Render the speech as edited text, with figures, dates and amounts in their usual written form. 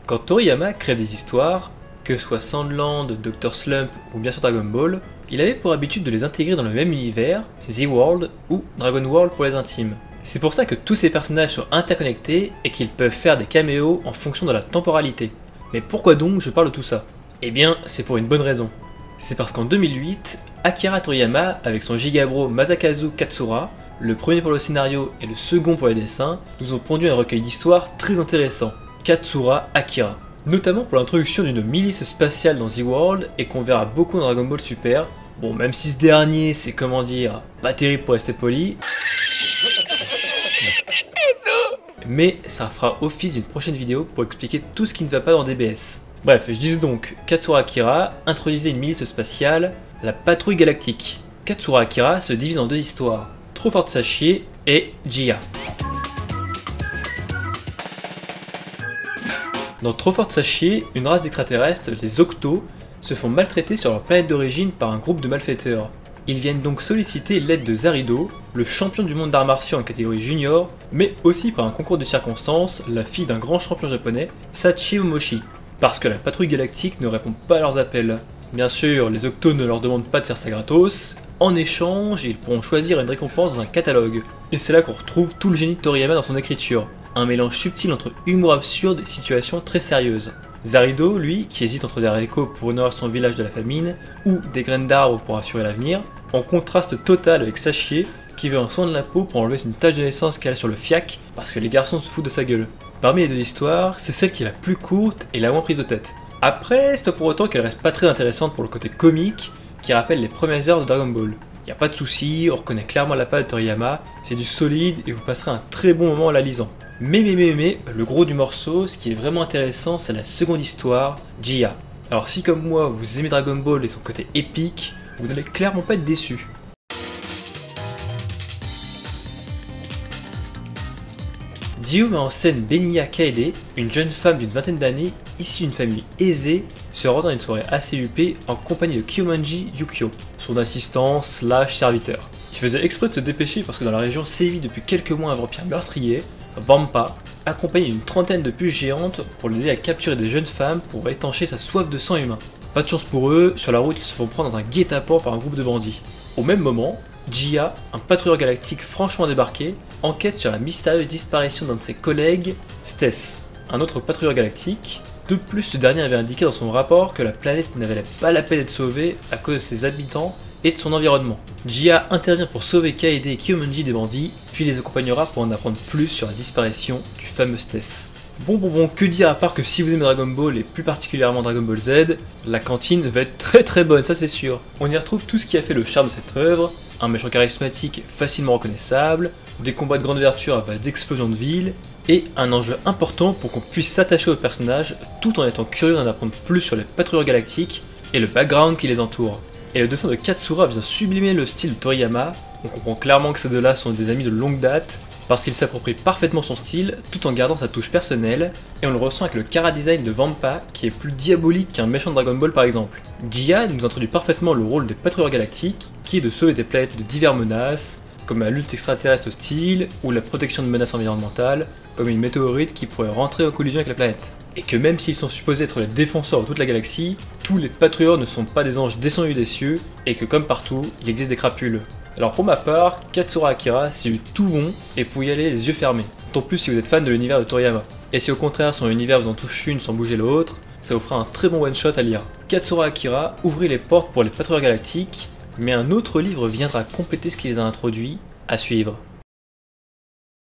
Quand Toriyama crée des histoires, que ce soit Sandland, Dr. Slump ou bien sûr Dragon Ball, il avait pour habitude de les intégrer dans le même univers, The World ou Dragon World pour les intimes. C'est pour ça que tous ces personnages sont interconnectés et qu'ils peuvent faire des caméos en fonction de la temporalité. Mais pourquoi donc je parle de tout ça? Eh bien, c'est pour une bonne raison. C'est parce qu'en 2008, Akira Toriyama, avec son gigabro Masakazu Katsura, le premier pour le scénario et le second pour les dessins, nous ont pondu un recueil d'histoires très intéressant, Katsura Akira. Notamment pour l'introduction d'une milice spatiale dans The World et qu'on verra beaucoup dans Dragon Ball Super. Bon, même si ce dernier, c'est comment dire, pas terrible pour rester poli. Mais ça fera office d'une prochaine vidéo pour expliquer tout ce qui ne va pas dans DBS. Bref, je disais donc, Katsura Akira introduisait une milice spatiale, la Patrouille Galactique. Katsura Akira se divise en deux histoires, Trop Forte Sashie et Gia. Dans Trop Forte Sashie, une race d'extraterrestres, les Octos, se font maltraiter sur leur planète d'origine par un groupe de malfaiteurs. Ils viennent donc solliciter l'aide de Zarido, le champion du monde d'arts martiaux en catégorie junior, mais aussi par un concours de circonstances, la fille d'un grand champion japonais, Sachi Omoshi, parce que la patrouille galactique ne répond pas à leurs appels. Bien sûr, les Octos ne leur demandent pas de faire ça gratos, en échange, ils pourront choisir une récompense dans un catalogue. Et c'est là qu'on retrouve tout le génie de Toriyama dans son écriture, un mélange subtil entre humour absurde et situations très sérieuses. Zarido, lui, qui hésite entre des haricots pour honorer son village de la famine, ou des graines d'arbres pour assurer l'avenir, en contraste total avec Sashie, qui veut un soin de la peau pour enlever une tache de naissance qu'elle a sur le fiac, parce que les garçons se foutent de sa gueule. Parmi les deux histoires, c'est celle qui est la plus courte et la moins prise de tête. Après, c'est pas pour autant qu'elle reste pas très intéressante pour le côté comique, qui rappelle les premières heures de Dragon Ball. Y a pas de souci, on reconnaît clairement la patte de Toriyama, c'est du solide et vous passerez un très bon moment en la lisant. Mais, le gros du morceau, ce qui est vraiment intéressant, c'est la seconde histoire, Gia. Alors si comme moi, vous aimez Dragon Ball et son côté épique, vous n'allez clairement pas être déçus. Dio met en scène Beniya Kaede, une jeune femme d'une vingtaine d'années, issue d'une famille aisée, se rendant à une soirée assez huppée en compagnie de Kyomanji Yukio, son assistant / serviteur. Il faisait exprès de se dépêcher parce que dans la région sévit depuis quelques mois un vampire meurtrier, Vampa, accompagné d'une trentaine de puces géantes pour l'aider à capturer des jeunes femmes pour étancher sa soif de sang humain. Pas de chance pour eux, sur la route ils se font prendre dans un guet-apens par un groupe de bandits. Au même moment, Gia, un patrouilleur galactique franchement débarqué, enquête sur la mystérieuse disparition d'un de ses collègues, Stess, un autre patrouilleur galactique. De plus, ce dernier avait indiqué dans son rapport que la planète n'avait pas la peine d'être sauvée à cause de ses habitants et de son environnement. Gia intervient pour sauver Kaede et Kyomanji des bandits, puis les accompagnera pour en apprendre plus sur la disparition du fameux Stess. Bon, que dire à part que si vous aimez Dragon Ball et plus particulièrement Dragon Ball Z, la cantine va être très bonne, ça c'est sûr. On y retrouve tout ce qui a fait le charme de cette œuvre, un méchant charismatique facilement reconnaissable, des combats de grande vertu à base d'explosions de ville, et un enjeu important pour qu'on puisse s'attacher aux personnages tout en étant curieux d'en apprendre plus sur les patrouilleurs galactiques et le background qui les entoure. Et le dessin de Katsura vient sublimer le style de Toriyama, on comprend clairement que ces deux-là sont des amis de longue date, parce qu'il s'approprie parfaitement son style tout en gardant sa touche personnelle, et on le ressent avec le chara-design de Vampa qui est plus diabolique qu'un méchant de Dragon Ball par exemple. Gia nous introduit parfaitement le rôle des patrouilleurs galactiques, qui est de sauver des planètes de diverses menaces, comme la lutte extraterrestre hostile, ou la protection de menaces environnementales, comme une météorite qui pourrait rentrer en collision avec la planète. Et que même s'ils sont supposés être les défenseurs de toute la galaxie, tous les patrouilleurs ne sont pas des anges descendus des cieux, et que comme partout, il existe des crapules. Alors pour ma part, Katsura Akira c'est eu tout bon, et vous pouvez y aller les yeux fermés, d'autant plus si vous êtes fan de l'univers de Toriyama. Et si au contraire son univers vous en touche une sans bouger l'autre, ça vous fera un très bon one shot à lire. Katsura Akira ouvrit les portes pour les patrouilleurs galactiques, mais un autre livre viendra compléter ce qui les a introduits, à suivre.